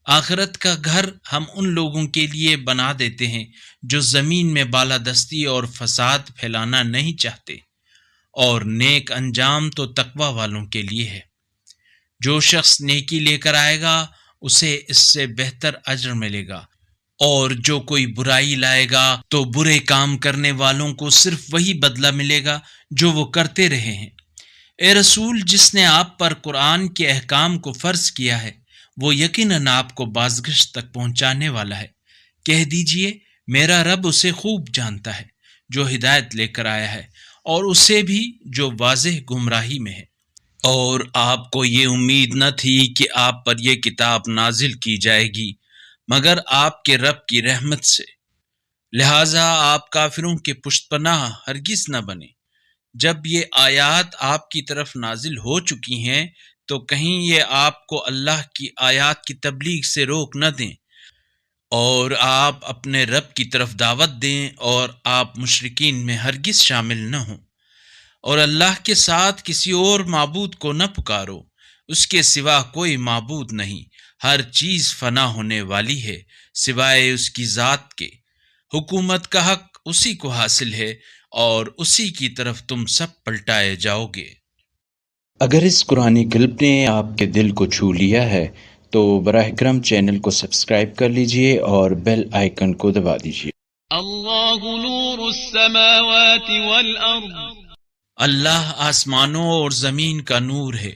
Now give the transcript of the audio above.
آخرت کا گھر ہم ان لوگوں کے لیے بنا دیتے ہیں جو زمین میں بالادستی اور فساد پھیلانا نہیں چاہتے، اور نیک انجام تو تقوی والوں کے لیے ہے۔ جو شخص نیکی لے کر آئے گا اسے اس سے بہتر اجر ملے گا، اور جو کوئی برائی لائے گا تو برے کام کرنے والوں کو صرف وہی بدلہ ملے گا جو وہ کرتے رہے ہیں۔ اے رسول، جس نے آپ پر قرآن کے احکام کو فرض کیا ہے وہ یقیناً آپ کو بازگشت تک پہنچانے والا ہے۔ کہہ دیجئے میرا رب اسے خوب جانتا ہے جو ہدایت لے کر آیا ہے، اور اسے بھی جو واضح گمراہی میں ہے۔ اور آپ کو یہ امید نہ تھی کہ آپ پر یہ کتاب نازل کی جائے گی مگر آپ کے رب کی رحمت سے، لہذا آپ کافروں کے پشت پناہ ہرگز نہ بنیں۔ جب یہ آیات آپ کی طرف نازل ہو چکی ہیں تو کہیں یہ آپ کو اللہ کی آیات کی تبلیغ سے روک نہ دیں، اور آپ اپنے رب کی طرف دعوت دیں، اور آپ مشرکین میں ہرگز شامل نہ ہوں۔ اور اللہ کے ساتھ کسی اور معبود کو نہ پکارو، اس کے سوا کوئی معبود نہیں، ہر چیز فنا ہونے والی ہے سوائے اس کی ذات کے۔ حکومت کا حق اسی کو حاصل ہے اور اسی کی طرف تم سب پلٹائے جاؤ گے۔ اگر اس قرآنی کلپ نے آپ کے دل کو چھو لیا ہے تو براہ کرم چینل کو سبسکرائب کر لیجئے اور بیل آئیکن کو دبا دیجئے۔ اللہ نور السماوات والارض، اللہ آسمانوں اور زمین کا نور ہے۔